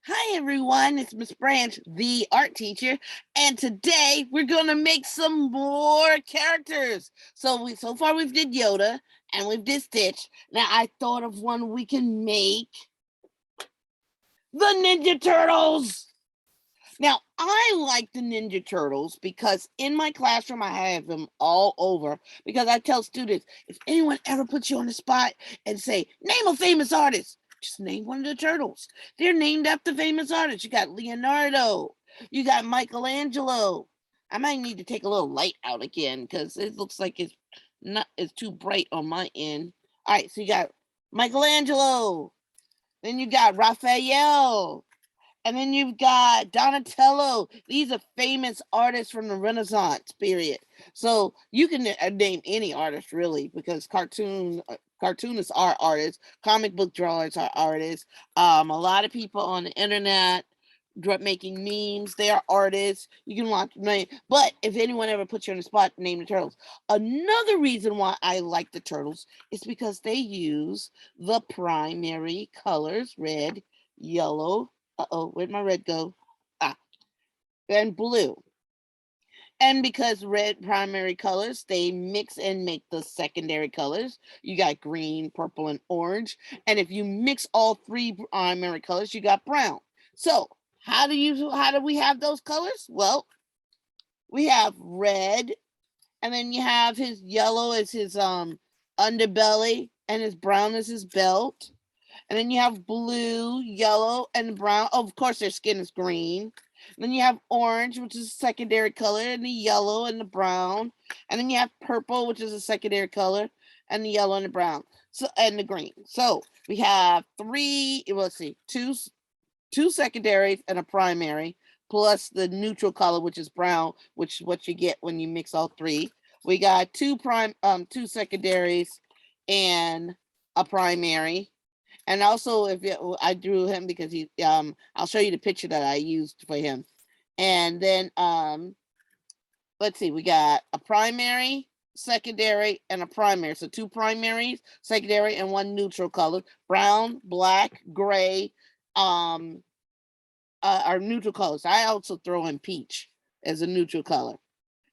Hi everyone, it's Miss Branch, the art teacher, and today we're gonna make some more characters. So far we've did Yoda and we've did Stitch. Now I thought of one we can make the Ninja Turtles. Now I like the Ninja Turtles because in my classroom I have them all over because I tell students if anyone ever puts you on the spot and say, name a famous artist, just name one of the turtles. They're named after famous artists. You got Leonardo, you got Michelangelo. I might need to take a little light out again because it looks like it's too bright on my end. All right, so you got Michelangelo, then you got Raphael, and then you've got Donatello. These are famous artists from the Renaissance period. So you can name any artist really because cartoonists are artists, comic book drawers are artists. A lot of people on the internet making memes, they are artists. You can watch name, but if anyone ever puts you on the spot, name the turtles. Another reason why I like the turtles is because they use the primary colors: red, yellow, where'd my red go? Ah, and blue. And because red primary colors, they mix and make the secondary colors. You got green, purple, and orange. And if you mix all three primary colors, you got brown. So how do we have those colors? Well, we have red, and then you have his yellow as his underbelly, and his brown as his belt. And then you have blue, yellow, and brown. Oh, of course, their skin is green. And then you have orange, which is a secondary color, and the yellow and the brown. And then you have purple, which is a secondary color, and the yellow and the brown. So and the green. So we have three. Well, let's see, two secondaries and a primary, plus the neutral color, which is brown, which is what you get when you mix all three. We got two secondaries and a primary. And also, I drew him because I'll show you the picture that I used for him. And then, let's see, we got a primary, secondary, and a primary. So two primaries, secondary, and one neutral color: brown, black, gray, um, are neutral colors. I also throw in peach as a neutral color,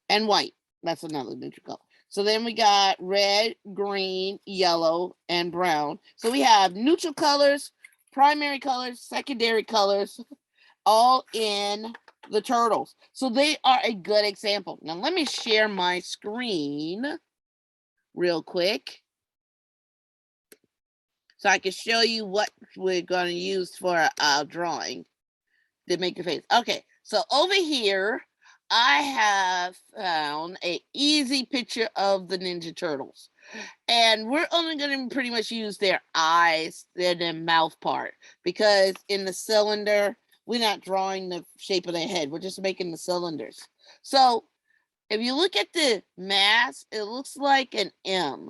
and white. That's another neutral color. So then we got red, green, yellow, and brown. So we have neutral colors, primary colors, secondary colors, all in the turtles. So they are a good example. Now let me share my screen real quick so I can show you what we're going to use for our drawing to make your face. Okay, so over here, I have found a easy picture of the Ninja Turtles. And we're only going to pretty much use their eyes, their mouth part, because in the cylinder, we're not drawing the shape of their head. We're just making the cylinders. So if you look at the mask, it looks like an M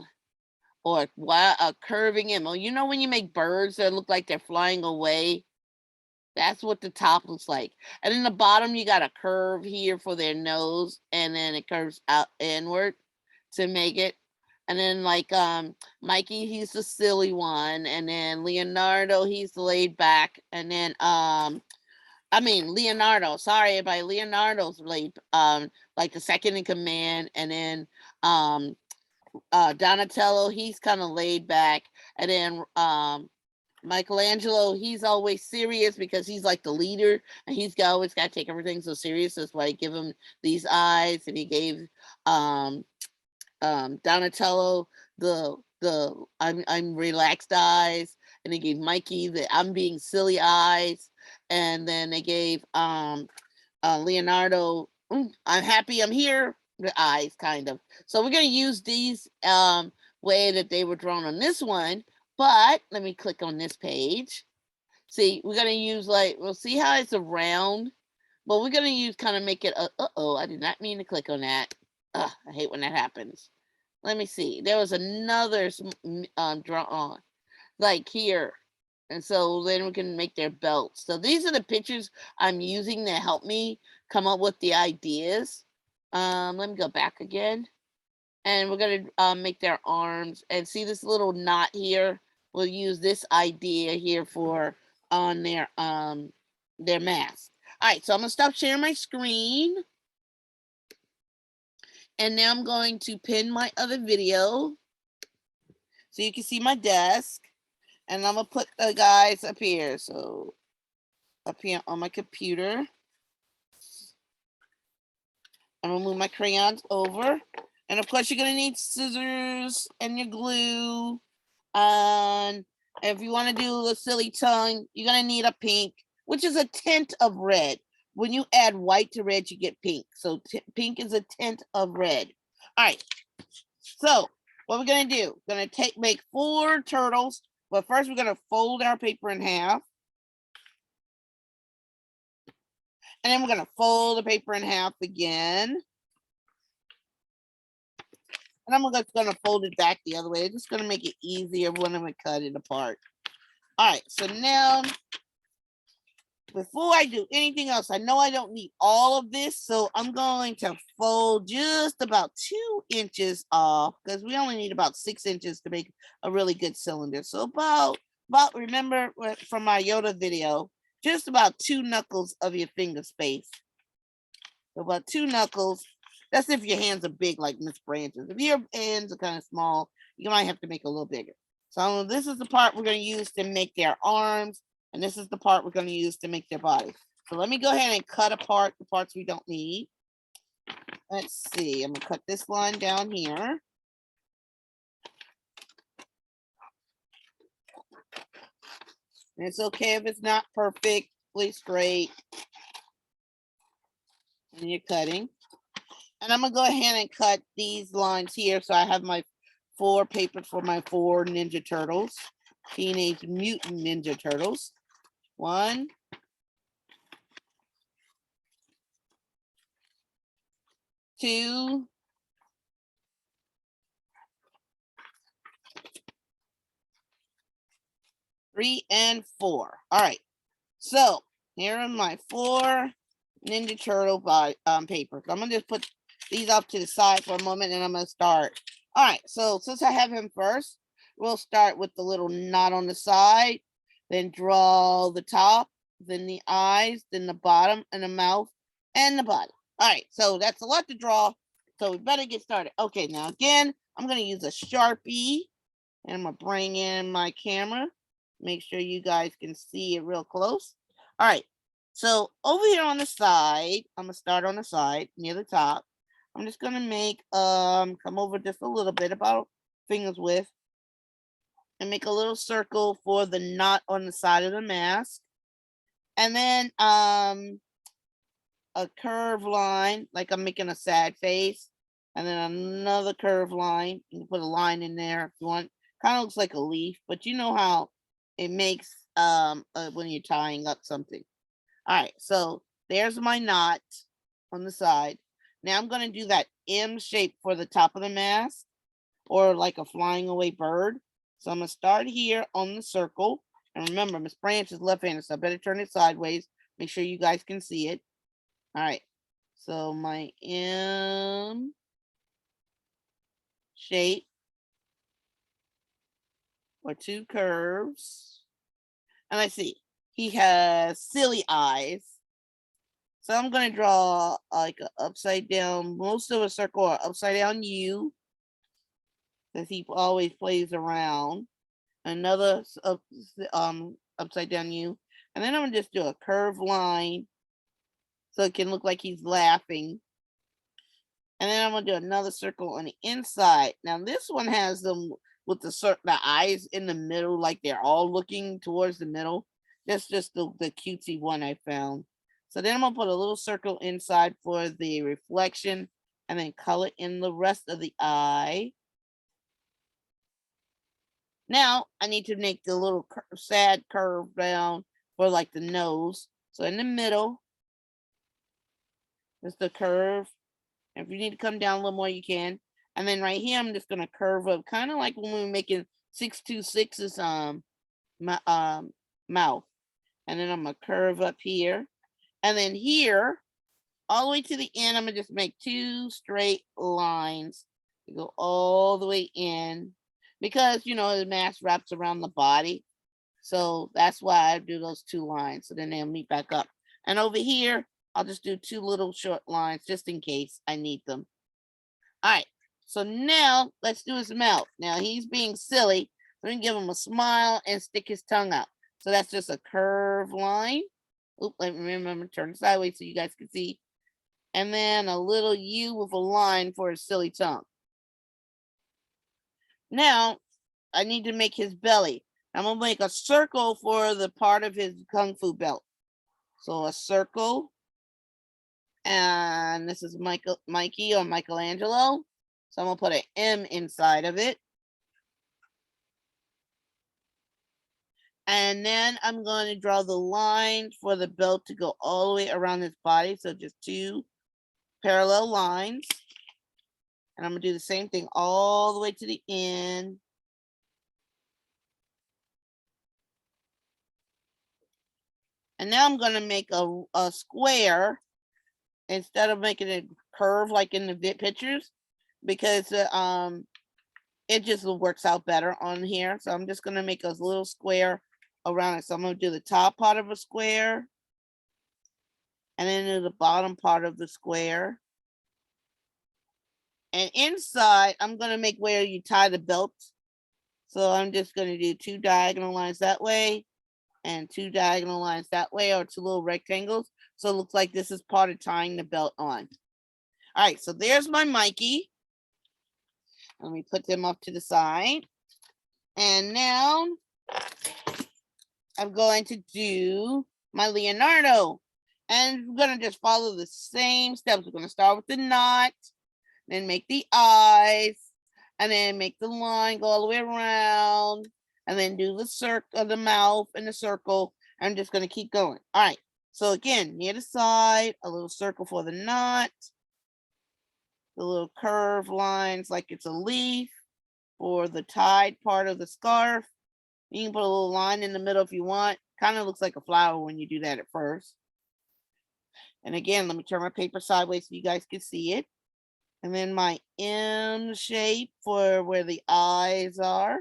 or a curving M. Well, you know when you make birds that look like they're flying away? That's what the top looks like. And in the bottom, you got a curve here for their nose, and then it curves out inward to make it. And then Mikey, he's the silly one, and then Leonardo, he's the laid back, and then Leonardo, sorry everybody, Leonardo's laid like the second in command, and then Donatello, he's kind of laid back, and then Michelangelo, he's always serious because he's like the leader and always got to take everything so serious. That's why I give him these eyes, and he gave um, Donatello I'm relaxed eyes, and they gave Mikey the I'm being silly eyes, and then they gave Leonardo I'm happy I'm here the eyes kind of. So we're gonna use these way that they were drawn on this one. But let me click on this page. See, we're gonna use we'll see how it's around, but we're gonna use kind of make it. Oh, I did not mean to click on that. Ugh, I hate when that happens. Let me see. There was another draw on, like here, and so then we can make their belts. So these are the pictures I'm using to help me come up with the ideas. Let me go back again. And we're going to make their arms, and see this little knot here. We'll use this idea here for on their their mask. All right, so I'm gonna stop sharing my screen. And now I'm going to pin my other video so you can see my desk. And I'm gonna put the guys up here. So up here on my computer. I'm gonna move my crayons over. And of course, you're gonna need scissors and your glue. And if you want to do a silly tongue, you're gonna need a pink, which is a tint of red. When you add white to red, you get pink. So pink is a tint of red. All right. So what we're gonna do? We're gonna make 4 turtles. But first, we're gonna fold our paper in half. And then we're gonna fold the paper in half again. And I'm just gonna fold it back the other way. It's just gonna make it easier when I'm gonna cut it apart. All right, so now, before I do anything else, I know I don't need all of this, so I'm going to fold just about 2 inches off, because we only need about 6 inches to make a really good cylinder. So about remember from my Yoda video, just about 2 knuckles of your finger space. So about 2 knuckles. That's if your hands are big like Miss Branch's. If your hands are kind of small, you might have to make it a little bigger. So this is the part we're going to use to make their arms, and this is the part we're going to use to make their body. So let me go ahead and cut apart the parts we don't need. Let's see. I'm going to cut this line down here. And it's okay if it's not perfectly straight when you're cutting. And I'm going to go ahead and cut these lines here. So I have my 4 papers for my 4 Ninja Turtles. Teenage Mutant Ninja Turtles. 1, 2, 3, and 4. All right. So here are my 4 Ninja Turtle papers. I'm gonna just put these off to the side for a moment, and I'm gonna start. All right. So since I have him first, we'll start with the little knot on the side, then draw the top, then the eyes, then the bottom, and the mouth, and the body. All right. So that's a lot to draw. So we better get started. Okay. Now again, I'm gonna use a Sharpie, and I'm gonna bring in my camera. Make sure you guys can see it real close. All right. So over here on the side, I'm gonna start on the side near the top. I'm just gonna make come over just a little bit, about fingers width, and make a little circle for the knot on the side of the mask. And then a curved line, like I'm making a sad face, and then another curved line. You can put a line in there if you want. Kind of looks like a leaf, but you know how it makes when you're tying up something. All right, so there's my knot on the side. Now I'm going to do that M shape for the top of the mask, or like a flying away bird. So I'm going to start here on the circle. And remember, Miss Branch is left-handed, so I better turn it sideways. Make sure you guys can see it. All right, so my M shape, or 2 curves. And I see he has silly eyes. So I'm going to draw like an upside down, most of a circle, or upside down U, because he always plays around. Another upside down U. And then I'm going to just do a curved line so it can look like he's laughing. And then I'm going to do another circle on the inside. Now this one has them with the eyes in the middle, like they're all looking towards the middle. That's just the cutesy one I found. So then I'm going to put a little circle inside for the reflection, and then color in the rest of the eye. Now I need to make the little sad curve down for like the nose. So in the middle is the curve. If you need to come down a little more, you can. And then right here, I'm just going to curve up, kind of like when we were making 626's mouth. And then I'm going to curve up here. And then here, all the way to the end, I'm going to just make 2 straight lines to go all the way in. Because, you know, the mask wraps around the body. So that's why I do those 2 lines. So then they'll meet back up. And over here, I'll just do 2 little short lines just in case I need them. All right. So now let's do his mouth. Now he's being silly. We're going to give him a smile and stick his tongue out. So that's just a curved line. Oop, let me remember to turn it sideways so you guys can see. And then a little U with a line for his silly tongue. Now, I need to make his belly. I'm going to make a circle for the part of his Kung Fu belt. So a circle. And this is Mikey or Michelangelo. So I'm going to put an M inside of it. And then I'm going to draw the line for the belt to go all the way around his body. So just 2 parallel lines. And I'm going to do the same thing all the way to the end. And now I'm going to make a square instead of making it curve like in the pictures, because it just works out better on here. So I'm just going to make a little square around it. So I'm going to do the top part of a square and then do the bottom part of the square. And inside, I'm going to make where you tie the belt. So I'm just going to do 2 diagonal lines that way and 2 diagonal lines that way, or 2 little rectangles. So it looks like this is part of tying the belt on. All right, so there's my Mikey. Let me put them off to the side. And now I'm going to do my Leonardo. And we're going to just follow the same steps. We're going to start with the knot, then make the eyes, and then make the line go all the way around, and then do the circle of the mouth and the circle. I'm just going to keep going. All right. So again, near the side, a little circle for the knot, the little curved lines like it's a leaf for the tied part of the scarf. You can put a little line in the middle if you want. Kind of looks like a flower when you do that at first. And again, let me turn my paper sideways so you guys can see it. And then my M shape for where the eyes are.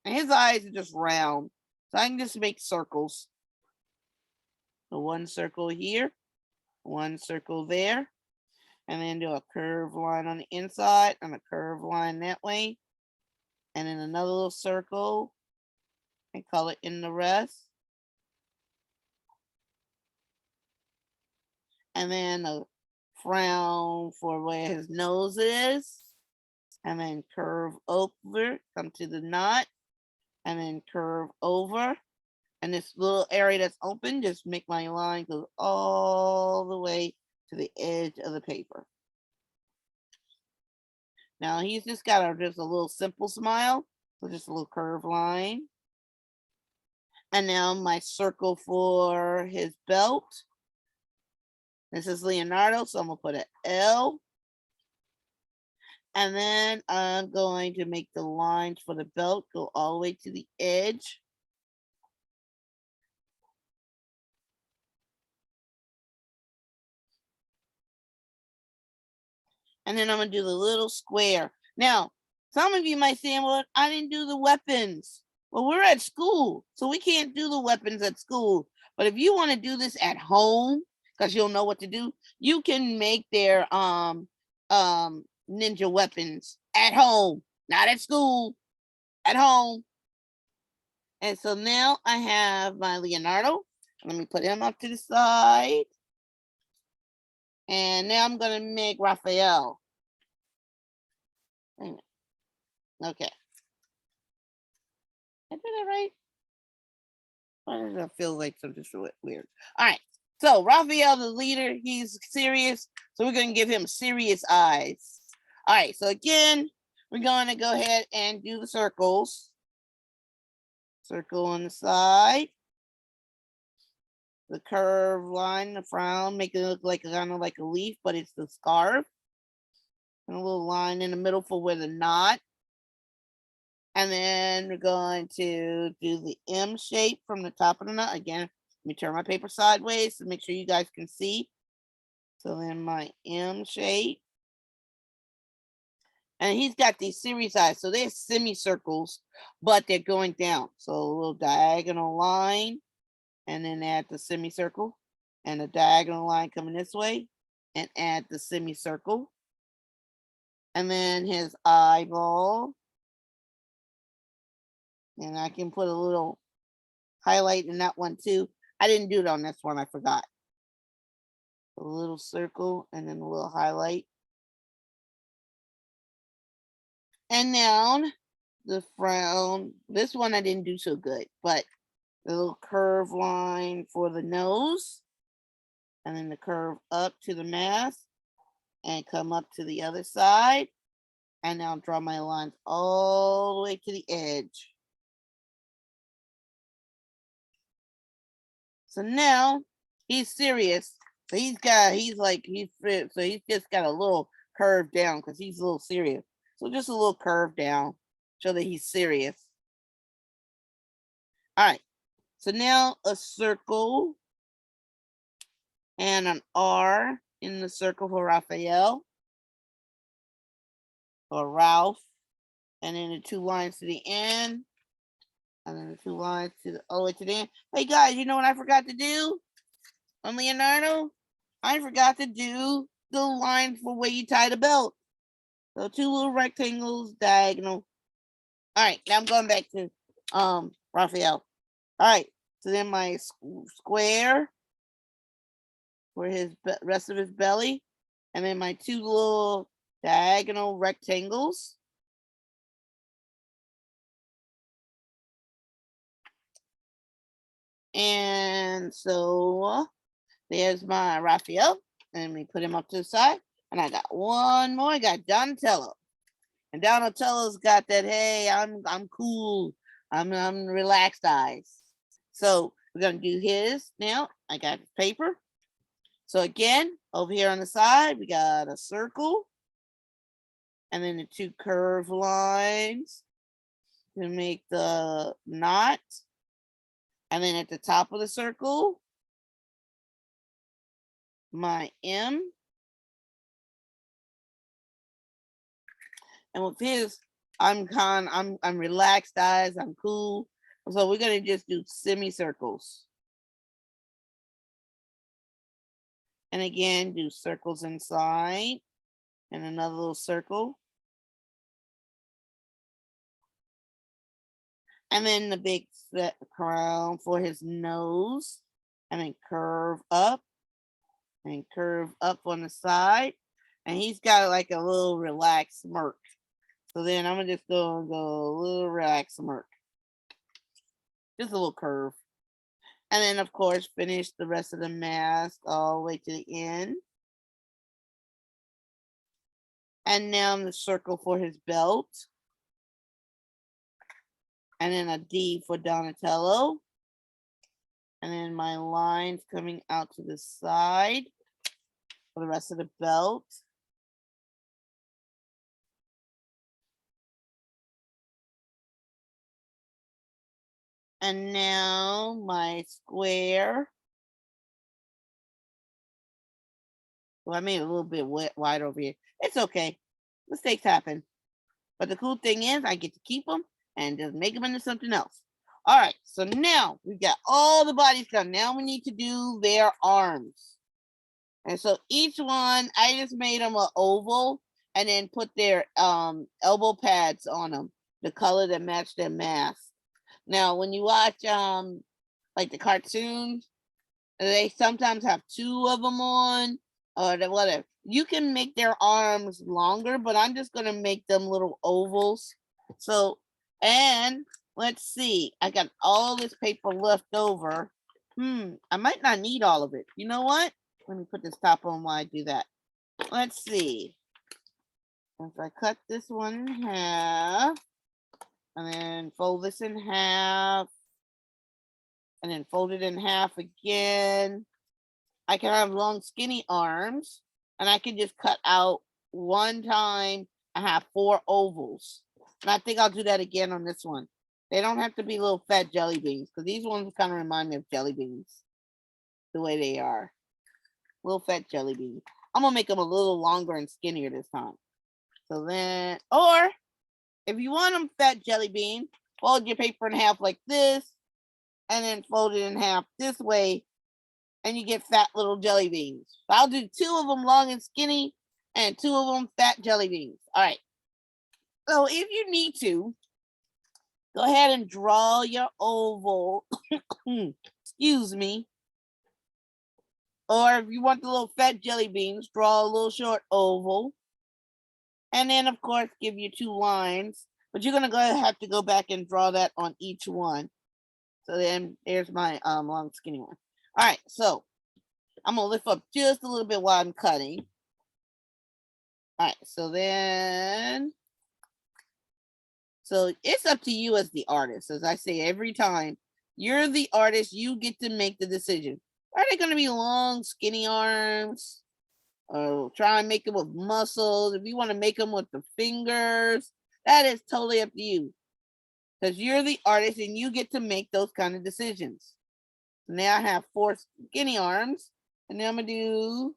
And his eyes are just round. So I can just make circles. So 1 circle here, 1 circle there. And then do a curved line on the inside and a curved line that way. And then another little circle and color in the rest. And then a frown for where his nose is. And then curve over, come to the knot. And then curve over. And this little area that's open, just make my line go all the way to the edge of the paper. Now he's just got just a little simple smile, so just a little curved line. And now my circle for his belt. This is Leonardo, so I'm gonna put an L. And then I'm going to make the lines for the belt go all the way to the edge. And then I'm going to do the little square. Now, some of you might say, well, I didn't do the weapons. Well, we're at school, so we can't do the weapons at school. But if you want to do this at home, because you'll know what to do, you can make their ninja weapons at home, not at school, at home. And so now I have my Leonardo. Let me put him up to the side. And now I'm going to make Raphael. Okay. I did it right. Why does it feel like something weird? All right. So Raphael, the leader, he's serious. So we're going to give him serious eyes. All right. So again, we're going to go ahead and do the circles. Circle on the side. The curved line, the frown, make it look like kind of like a leaf, but it's the scarf. And a little line in the middle for where the knot. And then we're going to do the M shape from the top of the knot. Again, let me turn my paper sideways to make sure you guys can see. So then my M shape. And he's got these series eyes, so they're semicircles, but they're going down. So a little diagonal line, and then add the semicircle, and a diagonal line coming this way, and add the semicircle. And then his eyeball. And I can put a little highlight in that one too. I didn't do it on this one, I forgot. A little circle and then a little highlight. And now the frown. This one I didn't do so good, but the little curve line for the nose. And then the curve up to the mask and come up to the other side. And now draw my lines all the way to the edge. So now he's serious. So he's just got a little curve down because he's a little serious. So just a little curve down, show that he's serious. All right. So now a circle and an R in the circle for Raphael or Ralph. And then the two lines to the end. And then the two lines to the all the way to the end. Hey guys, you know what I forgot to do on Leonardo? I forgot to do the line for where you tie the belt. So two little rectangles, diagonal. All right, now I'm going back to Raphael. All right, so then my square for his rest of his belly, and then my two little diagonal rectangles. And so there's my Raphael, and we put him up to the side. And I got one more. I got Donatello, and Donatello's got that. Hey, I'm cool. I'm relaxed eyes. So we're gonna do his now. I got paper. So again, over here on the side, we got a circle, and then the two curved lines to make the knot. And then at the top of the circle, my M. And with his, I'm relaxed eyes, I'm cool. So we're gonna just do semicircles. And again, do circles inside and another little circle. And then the big set crown for his nose, and then curve up and curve up on the side. And he's got like a little relaxed smirk. So then I'm gonna just go a little relaxed smirk. Just a little curve. And then of course finish the rest of the mask all the way to the end. And now the circle for his belt. And then a D for Donatello. And then my lines coming out to the side for the rest of the belt. And now my square. Well, I made it a little bit wide over here. It's okay. Mistakes happen. But the cool thing is I get to keep them and just make them into something else. All right, so now we've got all the bodies done. Now we need to do their arms. And so each one, I just made them an oval and then put their elbow pads on them, the color that matched their mask. Now, when you watch like the cartoons, they sometimes have two of them on or whatever. You can make their arms longer, but I'm just gonna make them little ovals. So, and let's see, I got all this paper left over. I might not need all of it. You know what? Let me put this top on while I do that. Let's see. If I cut this one in half, and then fold this in half, and then fold it in half again, I can have long skinny arms, and I can just cut out one time and have 4 ovals. And I think I'll do that again on this one. They don't have to be little fat jelly beans, because these ones kind of remind me of jelly beans, the way they are. Little fat jelly beans. I'm gonna make them a little longer and skinnier this time. So then, or if you want them fat jelly bean, fold your paper in half like this, and then fold it in half this way, and you get fat little jelly beans. So I'll do 2 of them long and skinny, and 2 of them fat jelly beans. All right. So if you need to, go ahead and draw your oval. Excuse me. Or if you want the little fat jelly beans, draw a little short oval. And then, of course, give you 2 lines. But you're going to have to go back and draw that on each one. So then there's my long skinny one. All right, so I'm going to lift up just a little bit while I'm cutting. All right, so then, so it's up to you as the artist. As I say every time, you're the artist. You get to make the decision. Are they going to be long, skinny arms? Or try and make them with muscles. If you want to make them with the fingers, that is totally up to you. Because you're the artist and you get to make those kind of decisions. So now I have 4 skinny arms. And now I'm going to do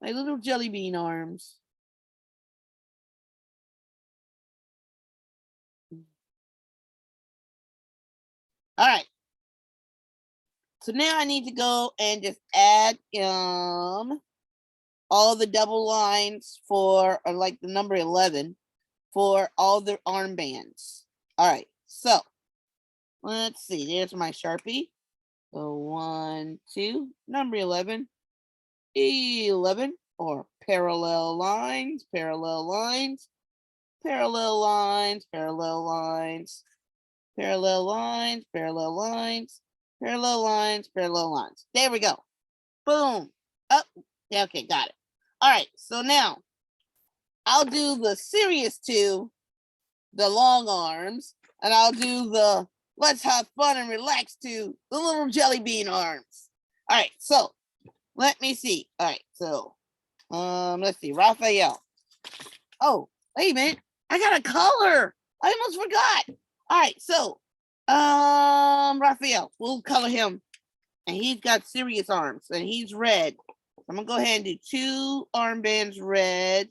my little jelly bean arms. All right. So now I need to go and just add all the double lines for, or like the number 11 for all the armbands. All right, so let's see. There's my Sharpie. So 1, 2, number 11, 11, or parallel lines, parallel lines, parallel lines, parallel lines, parallel lines, parallel lines, parallel lines, parallel lines. There we go. Boom. Oh, okay, got it. All right, so now I'll do the serious 2, the long arms, and I'll do the let's have fun and relax 2, the little jelly bean arms. All right, so let me see. All right, so let's see, Raphael. Oh, wait a minute, I got a color. I almost forgot. All right, so Raphael, we'll color him, and he's got serious arms, and he's red. I'm gonna go ahead and do 2 armbands red.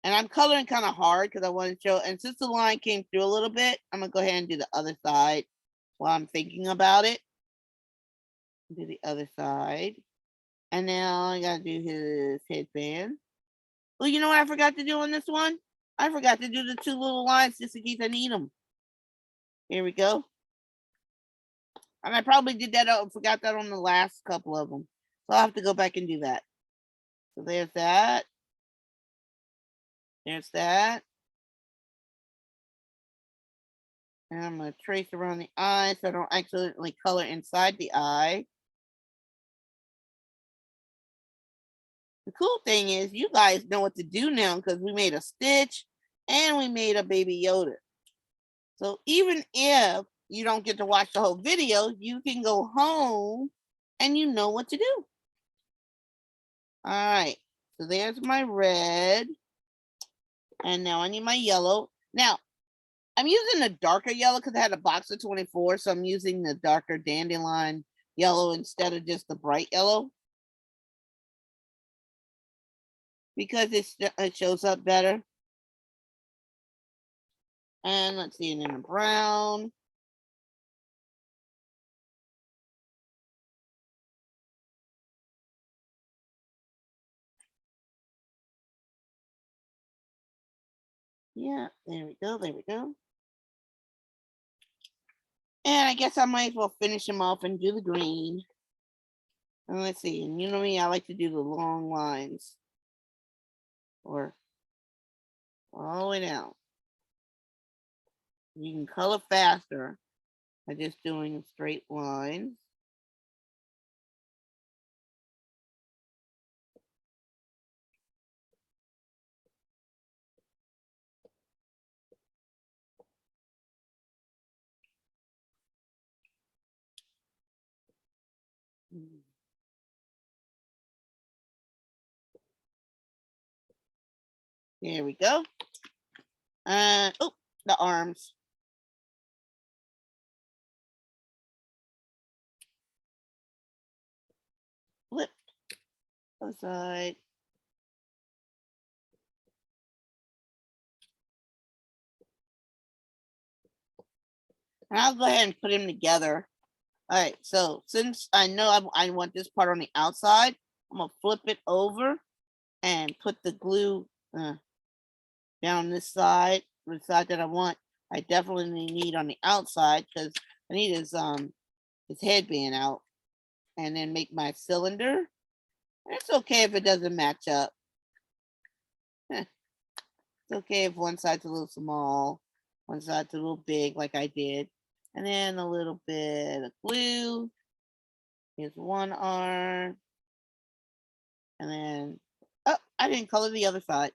And I'm coloring kind of hard because I want to show, and since the line came through a little bit, I'm gonna go ahead and do the other side while I'm thinking about it. Do the other side. And now I gotta do his headband. Well, you know what I forgot to do on this one? I forgot to do the 2 little lines just in case I need them. Here we go. And I probably did that, forgot that on the last couple of them. So I'll have to go back and do that. So there's that. There's that. And I'm going to trace around the eye so I don't accidentally color inside the eye. The cool thing is you guys know what to do now because we made a Stitch and we made a Baby Yoda. So even if you don't get to watch the whole video, you can go home and you know what to do. All right, so there's my red. And now I need my yellow. Now, I'm using the darker yellow because I had a box of 24, so I'm using the darker dandelion yellow instead of just the bright yellow. Because it shows up better. And let's see, and then the brown. Yeah, there we go, there we go. And I guess I might as well finish them off and do the green. And let's see, and you know me, I like to do the long lines. Or all the way down. You can color faster by just doing straight lines. There we go. And oh, the arms. Flip. Other side. And I'll go ahead and put them together. All right, so since I know I want this part on the outside, I'm gonna flip it over and put the glue down this side, the side that I want. I definitely need on the outside because I need his headband out, and then make my cylinder. It's okay if it doesn't match up. It's okay if one side's a little small, one side's a little big, like I did, and then a little bit of glue. Here's one arm, and then oh, I didn't color the other side.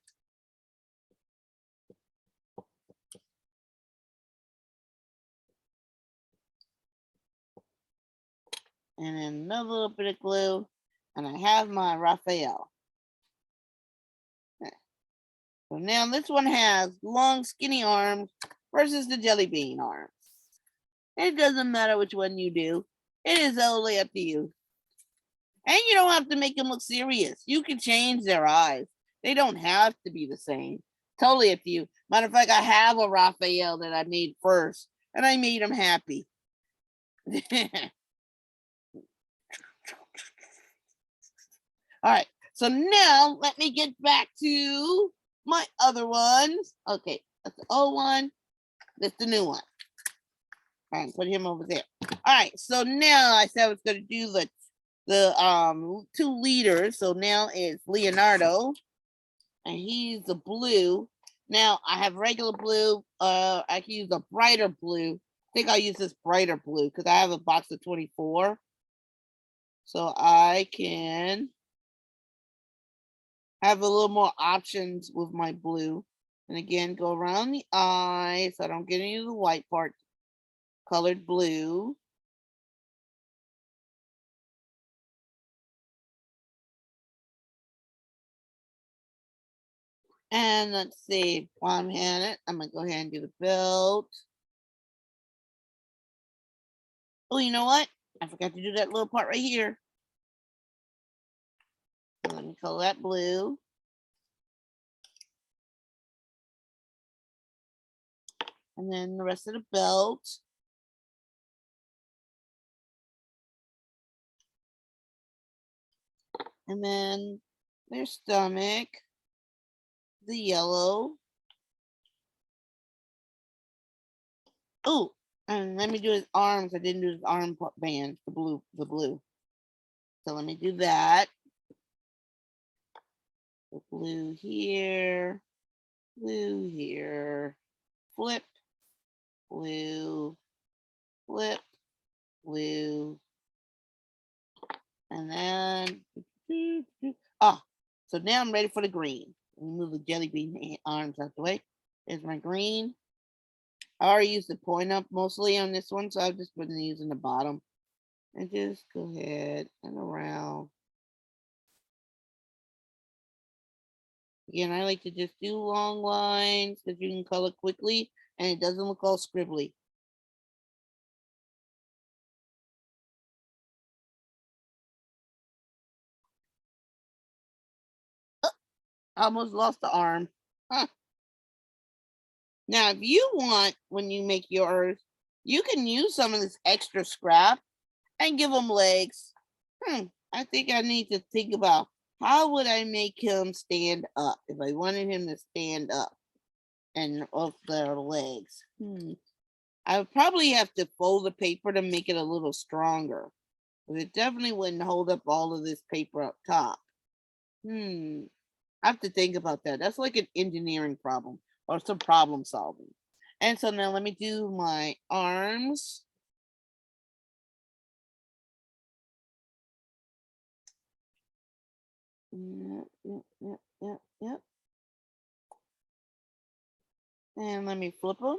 And then another little bit of glue, and I have my Raphael. So now this one has long, skinny arms versus the jelly bean arms. It doesn't matter which one you do. It is totally up to you. And you don't have to make them look serious. You can change their eyes. They don't have to be the same. Totally up to you. Matter of fact, I have a Raphael that I made first, and I made him happy. All right. So now let me get back to my other ones. Okay, that's the old one. That's the new one. All right, put him over there. All right. So now I said I was going to do the 2 liters. So now it's Leonardo, and he's the blue. Now I have regular blue. I can use a brighter blue. I think I'll use this brighter blue because I have a box of 24. So I can have a little more options with my blue. And again, go around the eye so I don't get any of the white part. Colored blue. And let's see, while I'm at it, I'm gonna go ahead and do the belt. Oh, you know what? I forgot to do that little part right here. So let me color that blue. And then the rest of the belt. And then their stomach, the yellow. Oh, and let me do his arms. I didn't do his arm band, the blue. So let me do that. The blue here, flip, blue, flip, blue, and then ah, so now I'm ready for the green. Let me move the jelly bean arms out the way. There's my green. I already used the point up mostly on this one, so I've just been using the bottom. And just go ahead and around. Again, I like to just do long lines because you can color quickly and it doesn't look all scribbly. Oh, I almost lost the arm. Huh. Now, if you want, when you make yours, you can use some of this extra scrap and give them legs. I think I need to think about how would I make him stand up if I wanted him to stand up and off their legs. I would probably have to fold the paper to make it a little stronger. But it definitely wouldn't hold up all of this paper up top. I have to think about that. That's like an engineering problem or some problem solving. And so now let me do my arms. Yep. And let me flip them.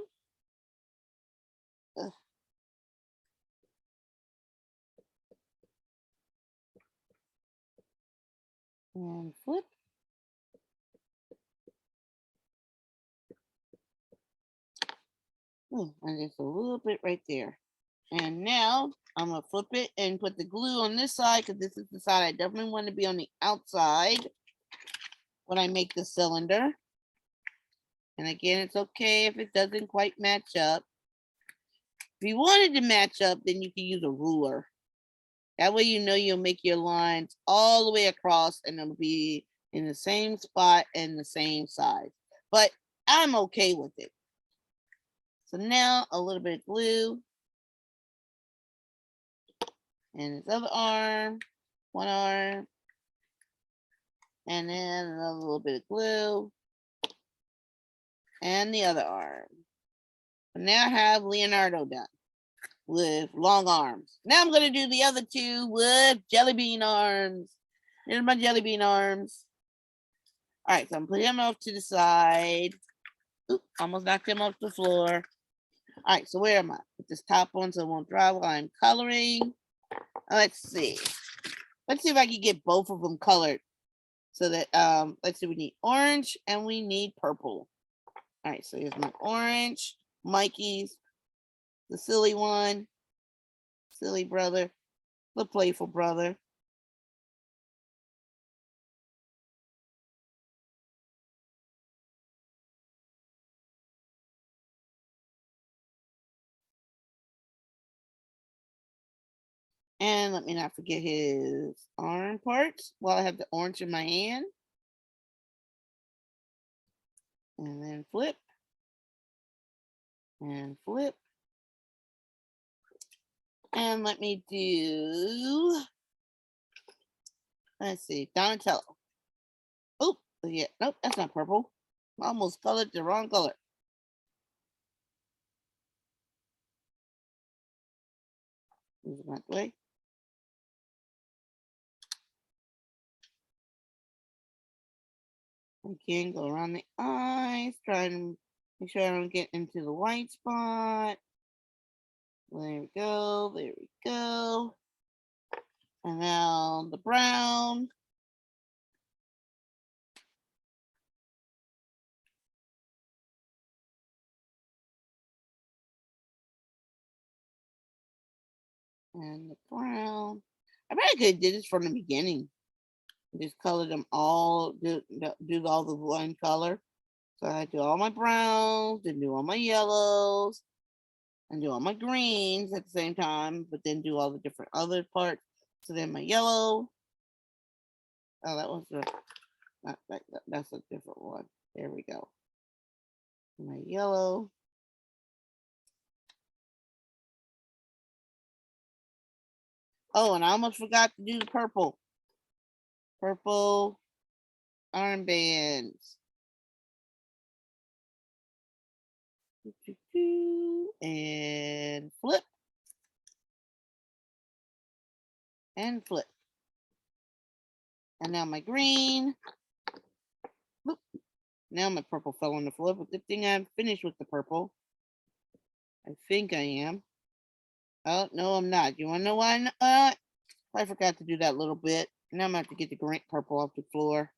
And flip. And just a little bit right there. And now I'm gonna flip it and put the glue on this side because this is the side I definitely want to be on the outside when I make the cylinder. And again, it's okay if it doesn't quite match up. If you wanted to match up, then you can use a ruler. That way you know you'll make your lines all the way across and it'll be in the same spot and the same size. But I'm okay with it. So now a little bit of glue. And his other arm, one arm. And then another little bit of glue. And the other arm. So now I have Leonardo done with long arms. Now I'm going to do the other two with jelly bean arms. Here's my jelly bean arms. All right, so I'm putting him off to the side. Oop, almost knocked him off the floor. All right, so where am I? Put this top on so it won't dry while I'm coloring. Let's see. Let's see if I can get both of them colored. So that, let's see, we need orange and we need purple. All right, so here's my orange, Mikey's, the silly one, silly brother, the playful brother. And let me not forget his arm parts while I have the orange in my hand. And then flip. And flip. And let me do, let's see, Donatello. Oh, yeah, nope, that's not purple. I almost colored the wrong color. Move it that way. Again, go around the eyes, try to make sure I don't get into the white spot. There we go, there we go. And now the brown. And the brown. I bet I could have did this from the beginning. Just color them all, do all the one color. So I do all my browns, then do all my yellows, and do all my greens at the same time, but then do all the different other parts. So then my yellow. Oh, that was the, that's a different one. There we go. My yellow. Oh, and I almost forgot to do the purple. Purple armbands. And flip. And flip. And now my green. Whoop. Now my purple fell on the floor, but good thing I'm finished with the purple. I think I am. Oh, no, I'm not. You want to know why? I forgot to do that little bit. Now I'm going to have to get the green purple off the floor.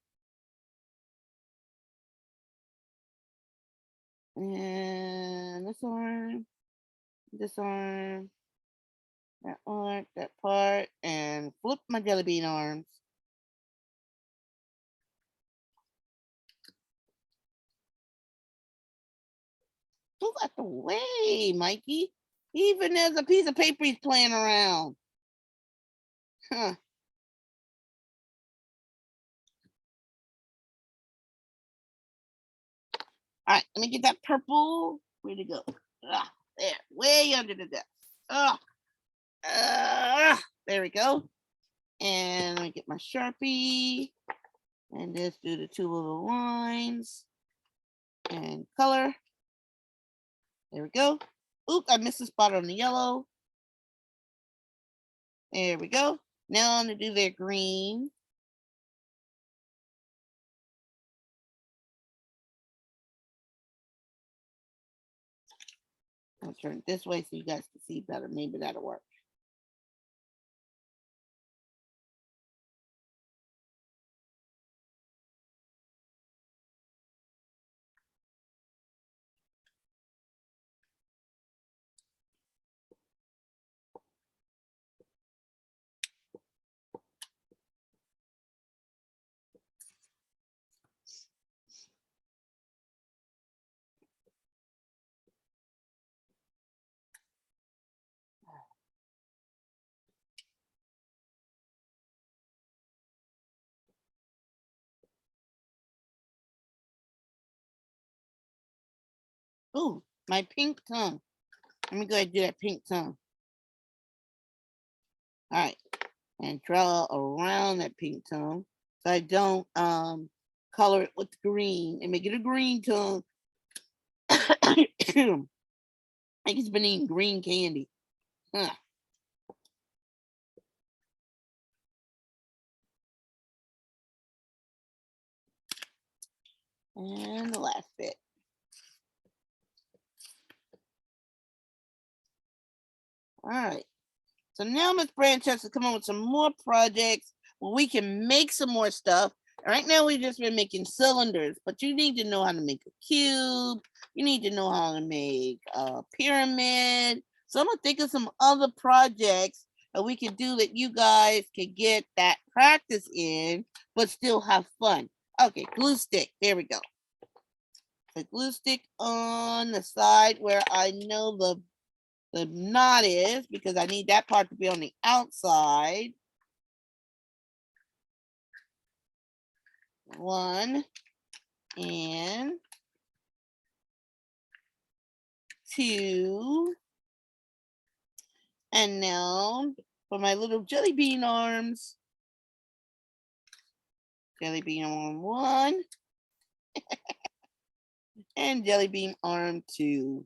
And this arm, that part, and flip my jelly bean arms. Move out the way, Mikey. Even there's a piece of paper he's playing around. Huh. All right, let me get that purple. Where'd it go? Ah, there, way under the desk. There we go. And let me get my Sharpie and just do the two little lines and color. There we go. Oop, I missed a spot on the yellow. There we go. Now I'm gonna do their green. I'll turn it this way so you guys can see better. Maybe that'll work. Ooh, my pink tongue. Let me go ahead and do that pink tongue. All right. And draw around that pink tongue so I don't color it with green and make it a green tongue. I think it's been eating green candy. Huh. And the last bit. All right. So now Miss Branch has to come up with some more projects where we can make some more stuff. Right now we've just been making cylinders, but you need to know how to make a cube. You need to know how to make a pyramid. So I'm gonna think of some other projects that we can do that you guys can get that practice in, but still have fun. Okay, glue stick. There we go. The glue stick on the side where I know the knot is, because I need that part to be on the outside. 1 and 2. And now for my little jelly bean arms. Jelly bean arm 1 and jelly bean arm 2.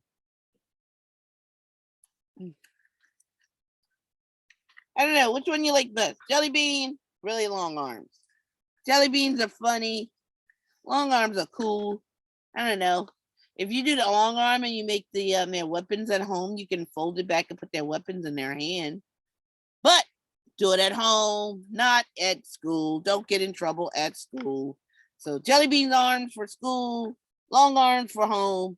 I don't know, which one you like best? Jelly bean, really long arms. Jelly beans are funny. Long arms are cool. I don't know. If you do the long arm and you make the their weapons at home, you can fold it back and put their weapons in their hand. But do it at home, not at school. Don't get in trouble at school. So jelly beans arms for school, long arms for home.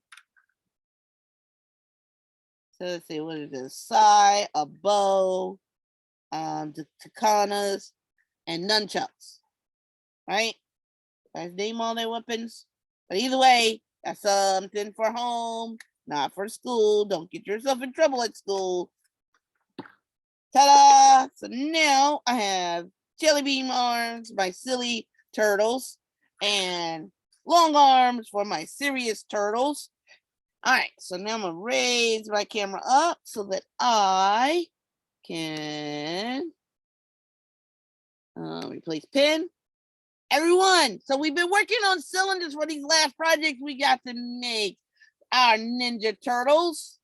So let's see, what is this? Sai, a bow, the katanas, and nunchucks. Right? Guys, name all their weapons. But either way, that's something for home, not for school. Don't get yourself in trouble at school. Ta-da! So now I have jelly bean arms, my silly turtles, and long arms for my serious turtles. All right, so now I'm gonna raise my camera up so that I can replace pin. Everyone, so we've been working on cylinders for these last projects we got to make our Ninja Turtles.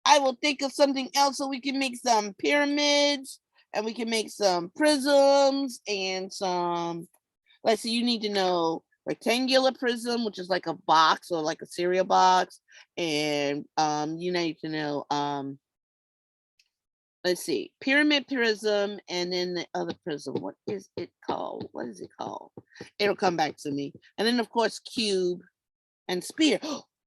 I will think of something else so we can make some pyramids and we can make some prisms and some, let's see, you need to know rectangular prism, which is like a box or like a cereal box. And you need to know, let's see, pyramid prism, and then the other prism. What is it called? What is it called? It'll come back to me. And then of course, cube and spear.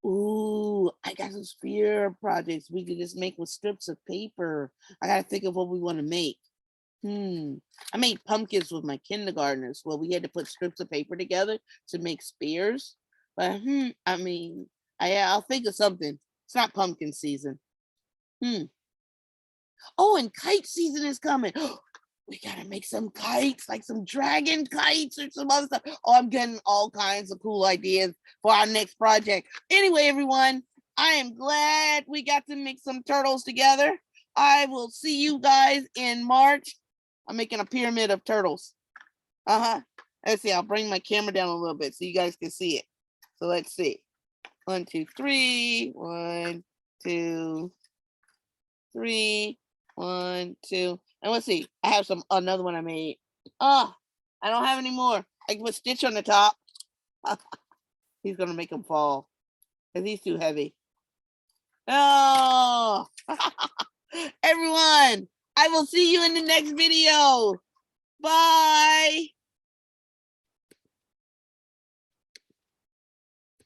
Ooh, I got some spear projects we could just make with strips of paper. I gotta think of what we want to make. I made pumpkins with my kindergartners. Well, we had to put strips of paper together to make spears. But I mean, I'll think of something. It's not pumpkin season. Oh, and kite season is coming. We gotta make some kites, like some dragon kites or some other stuff. Oh, I'm getting all kinds of cool ideas for our next project. Anyway, everyone, I am glad we got to make some turtles together. I will see you guys in March. I'm making a pyramid of turtles. Let's see, I'll bring my camera down a little bit so you guys can see it. So let's see. 1, 2, 3. 1, 2, 3. 1, 2. And let's see. I have another one I made. Oh, I don't have any more. I can put Stitch on the top. He's gonna make him fall because he's too heavy. Oh, everyone! I will see you in the next video. Bye.